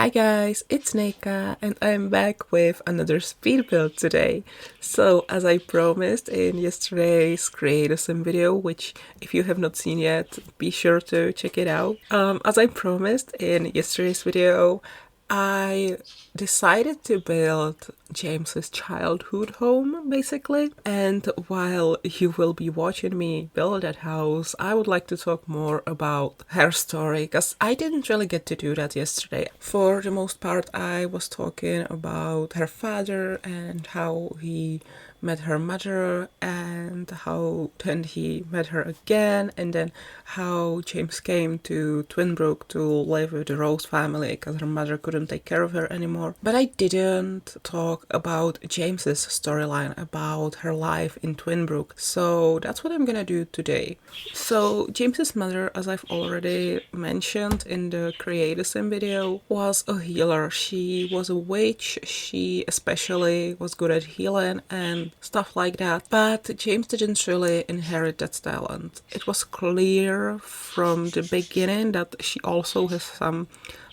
Hi guys, it's Nika and I'm back with another speed build today. So as I promised in yesterday's Create a Sim video, which if you have not seen yet, be sure to check it out. As I promised in yesterday's video, I decided to build James's childhood home, basically. And while you will be watching me build that house, I would like to talk more about her story, because I didn't really get to do that yesterday. For the most part, I was talking about her father and how he met her mother and how then he met her again, and then how James came to Twinbrook to live with the Rose family because her mother couldn't take care of her anymore. But I didn't talk about James's storyline, about her life in Twinbrook, so that's what I'm gonna do today. So James's mother, as I've already mentioned in the Create a Sim video, was a healer. She was a witch. She especially was good at healing and stuff like that. But James didn't really inherit that talent. It was clear from the beginning that she also has some,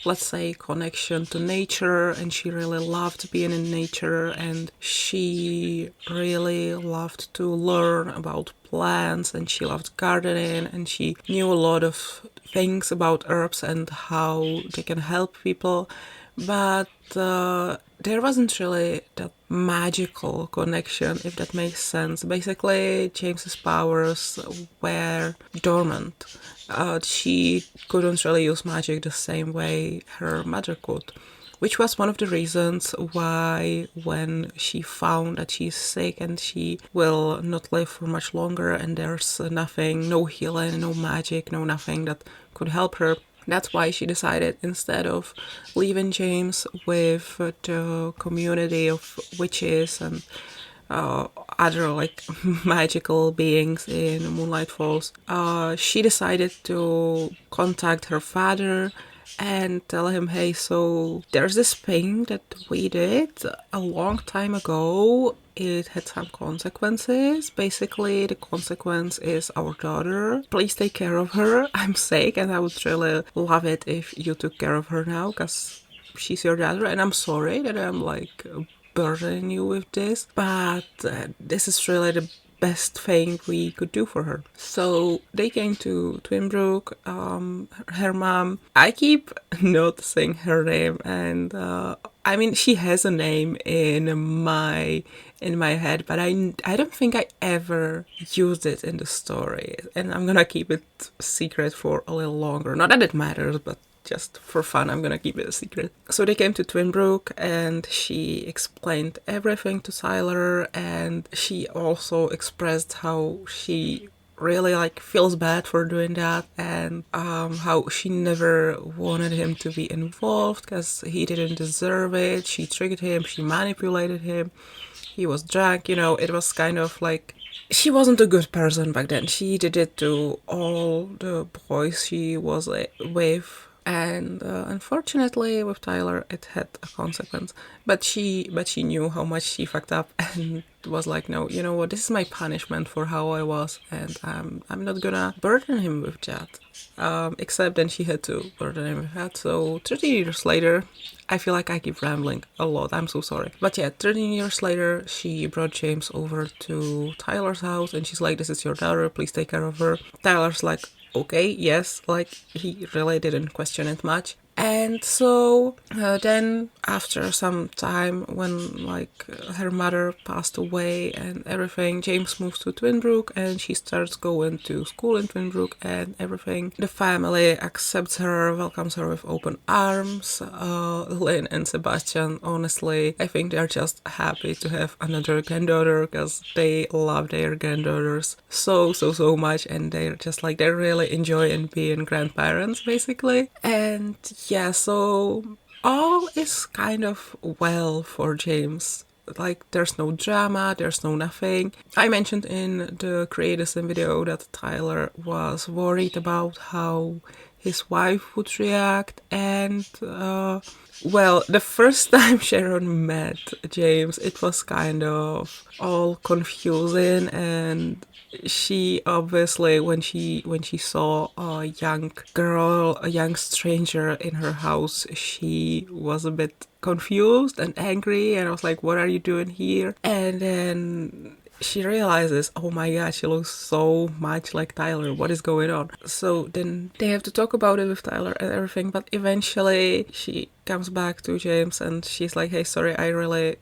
let's say, connection to nature, and she really loved being in nature, and she really loved to learn about plants, and she loved gardening, and she knew a lot of things about herbs and how they can help people. But there wasn't really that magical connection, if that makes sense. Basically, James's powers were dormant. She couldn't really use magic the same way her mother could, which was one of the reasons why when she found that she's sick and she will not live for much longer and there's nothing, no healing, no magic, no nothing that could help her, that's why she decided, instead of leaving James with the community of witches and other like magical beings in Moonlight Falls, she decided to contact her father and tell him, hey, so there's this thing that we did a long time ago. It had some consequences. Basically, the consequence is our daughter. Please take care of her. I'm sick and I would really love it if you took care of her now, because she's your daughter, and I'm sorry that I'm like burdening you with this, but this is really the best thing we could do for her. So they came to Twinbrook. Her mom, I keep noticing her name, and I mean, she has a name in my head, but I don't think I ever used it in the story, and I'm gonna keep it secret for a little longer. Not that it matters, but just for fun, I'm gonna keep it a secret. So they came to Twinbrook and she explained everything to Tyler, and she also expressed how she really like feels bad for doing that, and how she never wanted him to be involved because he didn't deserve it. She tricked him, she manipulated him, he was drunk, you know. It was kind of like she wasn't a good person back then. She did it to all the boys she was with, and unfortunately with Tyler it had a consequence. But she knew how much she fucked up and was like, no, you know what, this is my punishment for how I was, and I'm not gonna burden him with that. Except then she had to burden him with that. So 13 years later, I feel like I keep rambling a lot, I'm so sorry. But yeah, 13 years later, she brought James over to Tyler's house and she's like, this is your daughter, please take care of her. Tyler's like, okay, yes, like he really didn't question it much. And so then after some time, when like her mother passed away and everything, James moves to Twinbrook and she starts going to school in Twinbrook and everything. The family accepts her, welcomes her with open arms. Lynn and Sebastian, honestly, I think they're just happy to have another granddaughter because they love their granddaughters so much, and they're just like, they're really enjoying being grandparents basically. And yeah, so all is kind of well for James. Like, there's no drama, there's no nothing. I mentioned in the Create a Sim video that Tyler was worried about how his wife would react. And well, the first time Sharon met James, it was kind of all confusing, and she obviously, when she saw a young girl, a young stranger in her house, she was a bit confused and angry, and I was like, what are you doing here? And then she realizes, oh my god, she looks so much like Tyler. What is going on? So then they have to talk about it with Tyler and everything, but eventually she comes back to James and she's like, hey, sorry,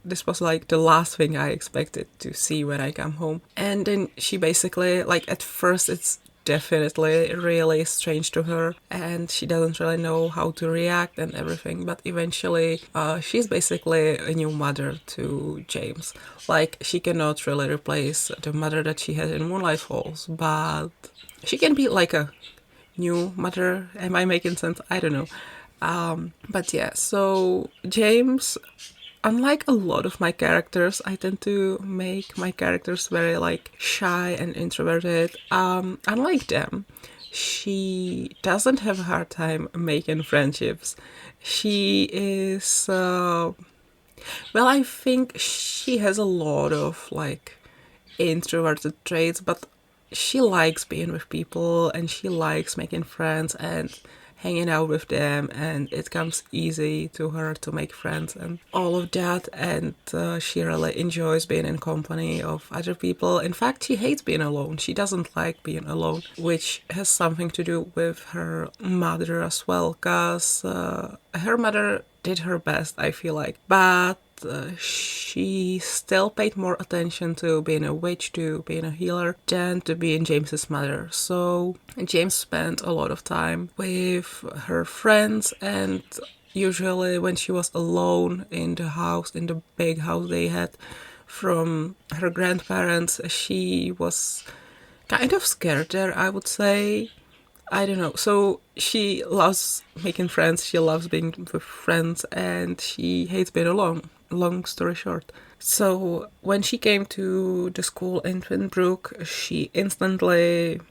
this was like the last thing I expected to see when I come home. And then she basically, like, at first it's definitely really strange to her and she doesn't really know how to react and everything, but eventually she's basically a new mother to James. Like, she cannot really replace the mother that she had in Moonlight Falls, but she can be like a new mother. Am I making sense? I don't know. But yeah, so James, unlike a lot of my characters, I tend to make my characters very like shy and introverted. Unlike them, she doesn't have a hard time making friendships. She is, well, I think she has a lot of like introverted traits, but she likes being with people and she likes making friends and hanging out with them, and it comes easy to her to make friends and all of that, and she really enjoys being in company of other people. In fact, she hates being alone. She doesn't like being alone, which has something to do with her mother as well, because her mother did her best, I feel like, but she still paid more attention to being a witch, to being a healer, than to being James's mother. So James spent a lot of time with her friends, and usually when she was alone in the house, in the big house they had from her grandparents, she was kind of scared there, I would say. I don't know. So she loves making friends, she loves being with friends, and she hates being alone. Long story short. So when she came to the school in Twinbrook, she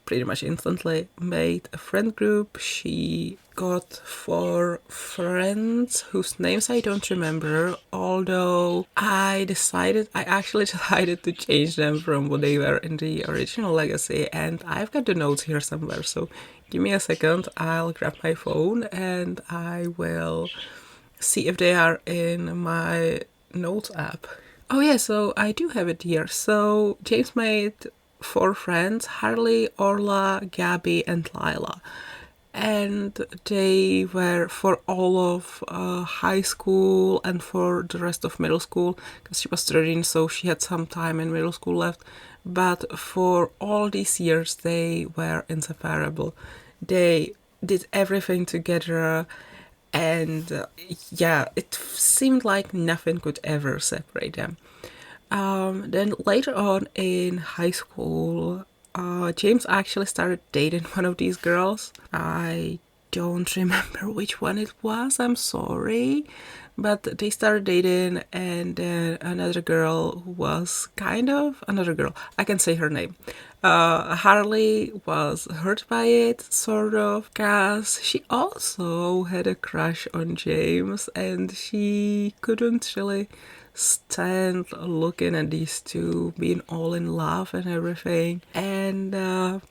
pretty much instantly, made a friend group. She got 4 friends whose names I don't remember, although I actually decided to change them from what they were in the original Legacy, and I've got the notes here somewhere, so give me a second, I'll grab my phone and I will see if they are in my notes app. Oh yeah, so I do have it here. So James made 4 friends: Harley, Orla, Gabby, and Lila. And they were for all of high school and for the rest of middle school, because she was 13, so she had some time in middle school left. But for all these years, they were inseparable. They did everything together, and yeah, it seemed like nothing could ever separate them. Then later on in high school, James actually started dating one of these girls. I don't remember which one it was, I'm sorry. But they started dating, and then another girl who was kind of another girl. I can say her name. Harley was hurt by it, sort of, because she also had a crush on James, and she couldn't really stand looking at these two being all in love and everything. And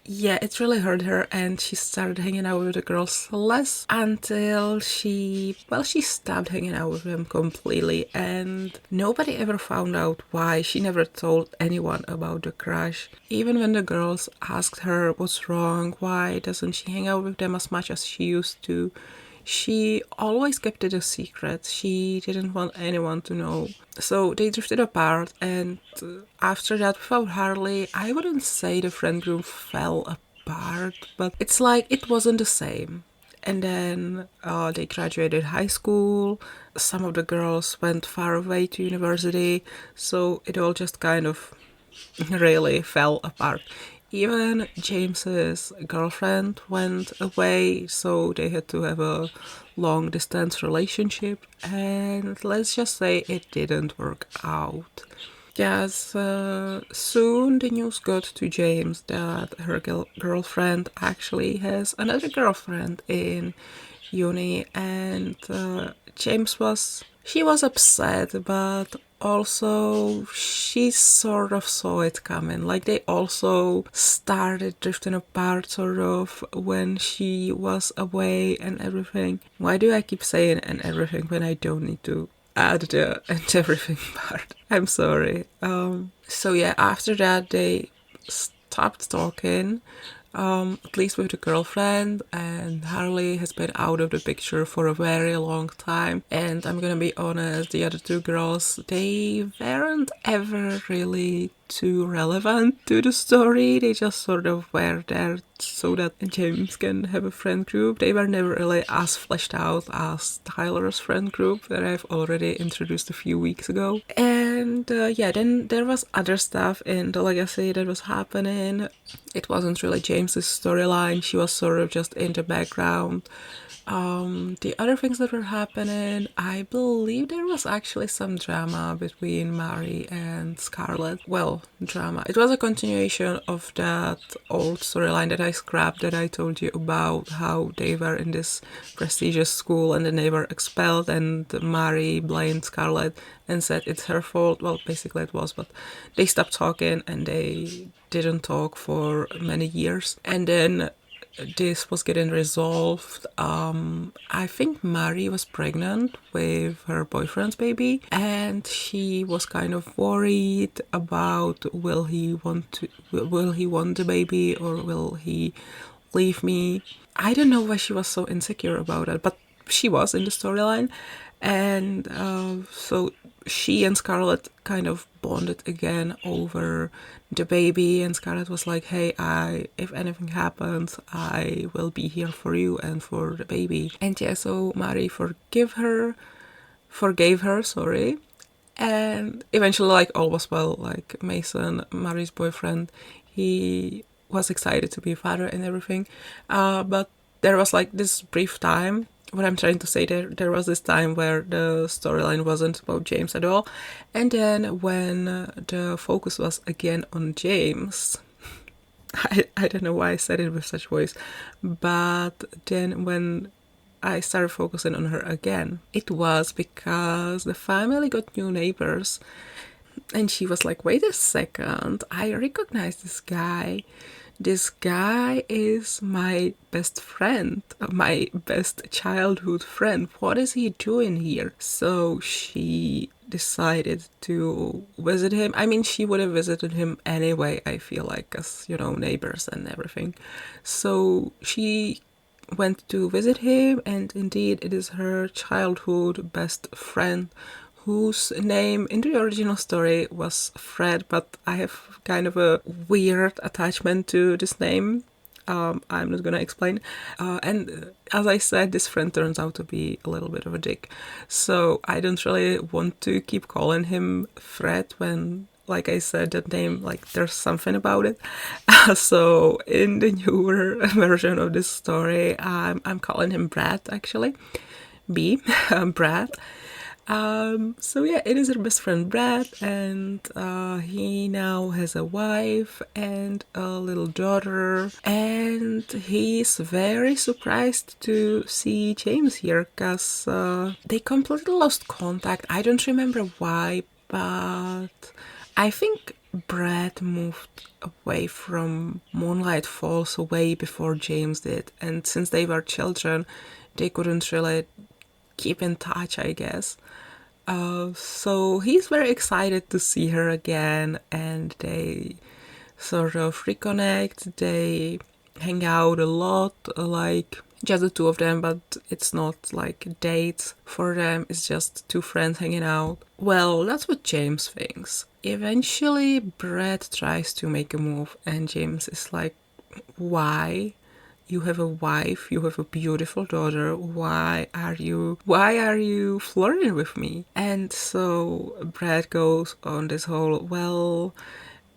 yeah, it really hurt her, and she started hanging out with the girls less until she stopped hanging out with them completely, and nobody ever found out why. She never told anyone about the crush. Even when the girls asked her what's wrong, why doesn't she hang out with them as much as she used to, she always kept it a secret. She didn't want anyone to know. So they drifted apart, and after that, without Harley, I wouldn't say the friend group fell apart, but it's like it wasn't the same. And then they graduated high school. Some of the girls went far away to university, so it all just kind of really fell apart. Even James's girlfriend went away, so they had to have a long distance relationship, and let's just say it didn't work out. Yes, soon the news got to James that her girlfriend actually has another girlfriend in uni, and she was upset, but also she sort of saw it coming. Like, they also started drifting apart sort of when she was away and everything. Why do I keep saying and everything when I don't need to add the and everything part? I'm sorry. So yeah, after that they stopped talking, at least with the girlfriend, and Harley has been out of the picture for a very long time. And I'm gonna be honest, the other two girls, they weren't ever really too relevant to the story. They just sort of were there so that James can have a friend group. They were never really as fleshed out as Tyler's friend group that I've already introduced a few weeks ago. And yeah, then there was other stuff in the legacy that was happening. It wasn't really James's storyline. She was sort of just in the background. The other things that were happening, I believe there was actually some drama between Mary and Scarlett. Well, drama. It was a continuation of that old storyline that I scrapped, that I told you about, how they were in this prestigious school and then they were expelled, and Mary blamed Scarlett and said it's her fault. Well, basically it was, but they stopped talking and they didn't talk for many years. And then this was getting resolved. I think Mary was pregnant with her boyfriend's baby, and she was kind of worried about will he want the baby, or will he leave me? I don't know why she was so insecure about it, but she was in the storyline. And so she and Scarlett kind of bonded again over the baby, and Scarlett was like, hey, if anything happens, I will be here for you and for the baby. And yeah, so Mary forgave her, and eventually, like, all was well. Like, Mason, Mary's boyfriend, he was excited to be a father and everything, but there was like this brief time. What I'm trying to say, there was this time where the storyline wasn't about James at all, and then when the focus was again on James, I don't know why I said it with such voice, but then when I started focusing on her again, it was because the family got new neighbors, and she was like, wait a second, I recognize this guy. This guy is my best friend, my best childhood friend. What is he doing here? So she decided to visit him. I mean, she would have visited him anyway, I feel like, as, you know, neighbors and everything. So she went to visit him, and indeed it is her childhood best friend, whose name in the original story was Fred, but I have kind of a weird attachment to this name. I'm not gonna explain. And as I said, this friend turns out to be a little bit of a dick. So I don't really want to keep calling him Fred when, like I said, that name, like, there's something about it. So in the newer version of this story, I'm calling him Brad, actually. Brad. So yeah, it is her best friend Brad, and he now has a wife and a little daughter, and he's very surprised to see James here, because they completely lost contact. I don't remember why, but I think Brad moved away from Moonlight Falls way before James did, and since they were children, they couldn't really keep in touch, I guess. So he's very excited to see her again, and they sort of reconnect. They hang out a lot, like just the two of them, but it's not like dates for them, it's just two friends hanging out. Well, that's what James thinks. Eventually, Brad tries to make a move, and James is like, why? You have a wife, you have a beautiful daughter, why are you flirting with me? And so Brad goes on this whole, well,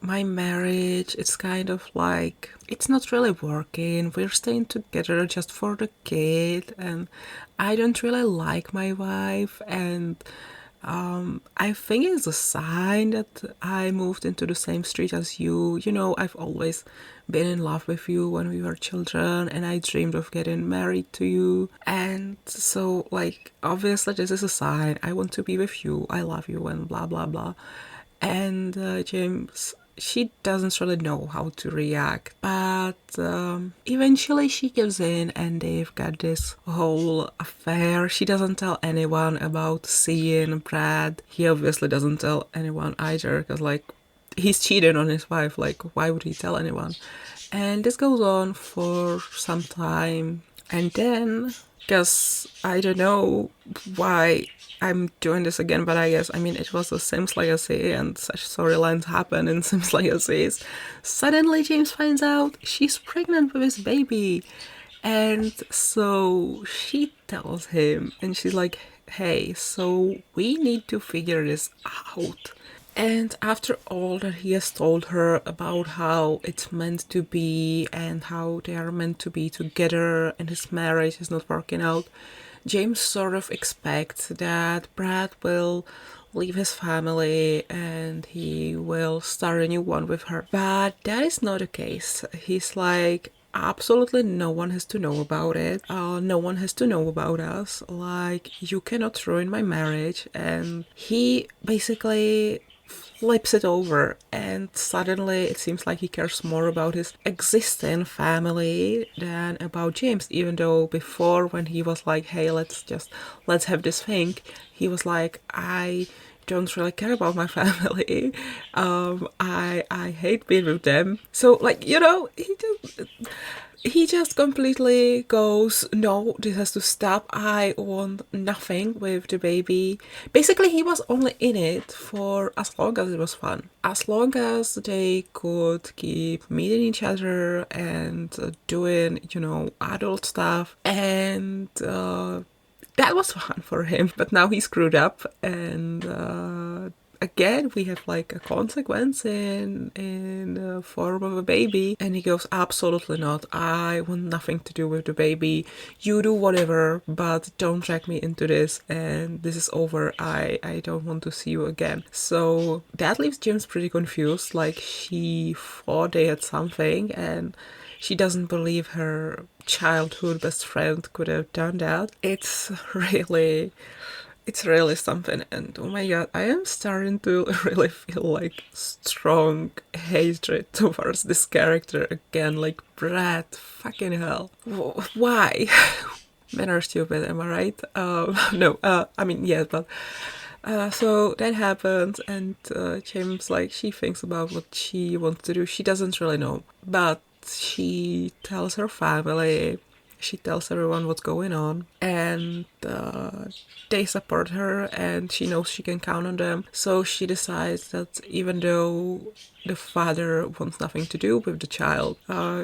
my marriage, it's kind of like, it's not really working, we're staying together just for the kid, and I don't really like my wife, and I think it's a sign that I moved into the same street as you. You know, I've always been in love with you when we were children, and I dreamed of getting married to you. And so, like, obviously, this is a sign. I want to be with you. I love you, and blah, blah, blah. And James, she doesn't really know how to react, but eventually she gives in and they've got this whole affair. She doesn't tell anyone about seeing Brad. He obviously doesn't tell anyone either, because like he's cheating on his wife. Like, why would he tell anyone? And this goes on for some time, and then, because I don't know why I'm doing this again, but I guess, I mean, it was a Sims Legacy, and such storylines happen in Sims Legacies. Suddenly James finds out she's pregnant with his baby. And so she tells him, and she's like, hey, so we need to figure this out. And after all that he has told her about how it's meant to be and how they are meant to be together and his marriage is not working out, James sort of expects that Brad will leave his family and he will start a new one with her. But that is not the case. He's like, absolutely no one has to know about it. No one has to know about us. Like, you cannot ruin my marriage. And he basically flips it over, and suddenly it seems like he cares more about his existing family than about James, even though before, when he was like, hey, let's have this thing, he was like, I don't really care about my family. I hate being with them. So, like, you know, he just completely goes, no, this has to stop. I want nothing with the baby. Basically, he was only in it for as long as it was fun. As long as they could keep meeting each other and doing, you know, adult stuff. And that was fun for him. But now he's screwed up, and again, we have like a consequence in the form of a baby. And he goes, absolutely not. I want nothing to do with the baby. You do whatever, but don't drag me into this. And this is over. I don't want to see you again. So that leaves James pretty confused. Like, she thought they had something, and she doesn't believe her childhood best friend could have done that. It's really something. And oh my god, I am starting to really feel like strong hatred towards this character again. Like, Brad, fucking hell. Why? Men are stupid, am I right? No, I mean, yes, but so that happens, and James, like, she thinks about what she wants to do. She doesn't really know, but she tells her family, she tells everyone what's going on, and they support her, and she knows she can count on them. So she decides that even though the father wants nothing to do with the child,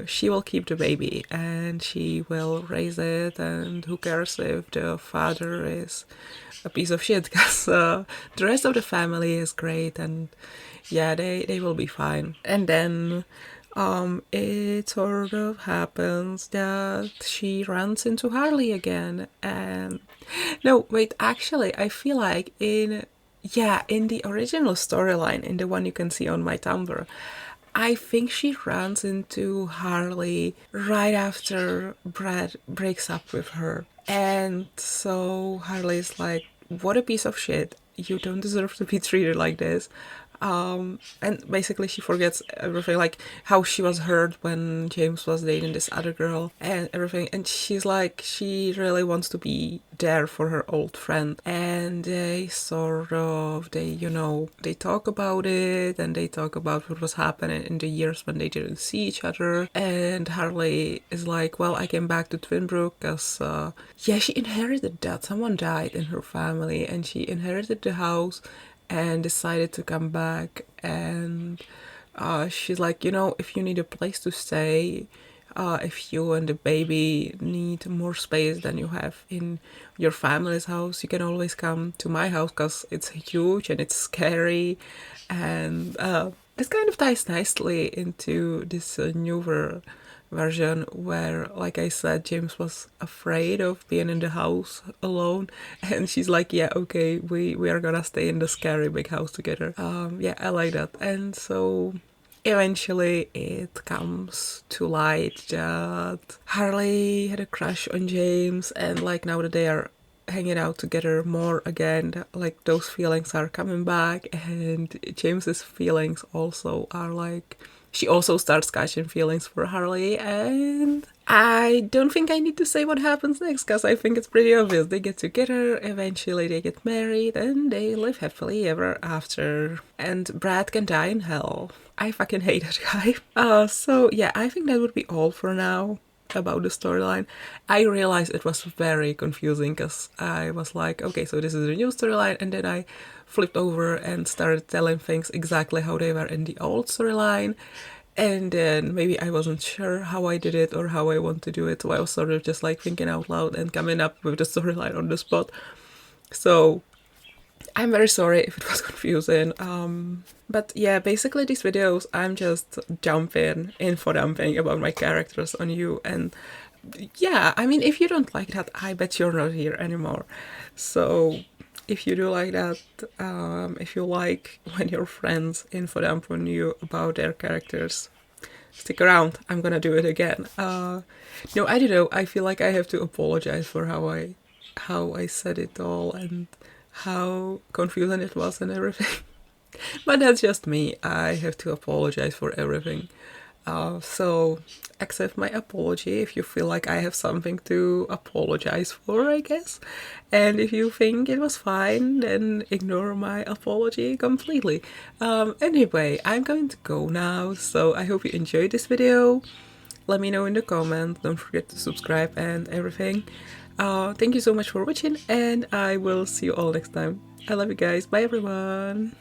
she will keep the baby and she will raise it, and who cares if the father is a piece of shit, because the rest of the family is great, and yeah, they will be fine. And then it sort of happens that she runs into Harley again, and no, wait, actually, I feel like in the original storyline, in the one you can see on my Tumblr, I think she runs into Harley right after Brad breaks up with her. And so Harley's like, what a piece of shit. You don't deserve to be treated like this. And basically she forgets everything, like how she was hurt when James was dating this other girl and everything. And she's like, she really wants to be there for her old friend. And they talk about it, and they talk about what was happening in the years when they didn't see each other. And Harley is like, well, I came back to Twinbrook because, she inherited that. Someone died in her family, and she inherited the house and decided to come back. And she's like, if you need a place to stay, if you and the baby need more space than you have in your family's house, you can always come to my house because it's huge and it's scary. And this kind of ties nicely into this newer version where, like I said, James was afraid of being in the house alone, and she's like, yeah, okay, we are gonna stay in the scary big house together. Yeah, I like that. And so eventually it comes to light that Harley had a crush on James, and like now that they are hanging out together more again, like those feelings are coming back, and James's feelings also are like, she also starts catching feelings for Harley, and I don't think I need to say what happens next, because I think it's pretty obvious. They get together, eventually they get married, and they live happily ever after. And Brad can die in hell. I fucking hate that guy. So yeah, I think that would be all for now about the storyline. I realized it was very confusing because I was like, okay, so this is the new storyline, and then I flipped over and started telling things exactly how they were in the old storyline, and then maybe I wasn't sure how I did it or how I want to do it, so I was sort of just like thinking out loud and coming up with the storyline on the spot. So I'm very sorry if it was confusing. But yeah, basically these videos, I'm just jumping, info dumping about my characters on you. And yeah, I mean, if you don't like that, I bet you're not here anymore. So if you do like that, if you like when your friends info dump on you about their characters, stick around. I'm gonna do it again. No, I don't know. I feel like I have to apologize for how I said it all and how confusing it was and everything. But that's just me. I have to apologize for everything. So accept my apology if you feel like I have something to apologize for, I guess. And if you think it was fine, then ignore my apology completely. Anyway, I'm going to go now, so I hope you enjoyed this video. Let me know in the comments. Don't forget to subscribe and everything. Thank you so much for watching, and I will see you all next time. I love you guys. Bye everyone.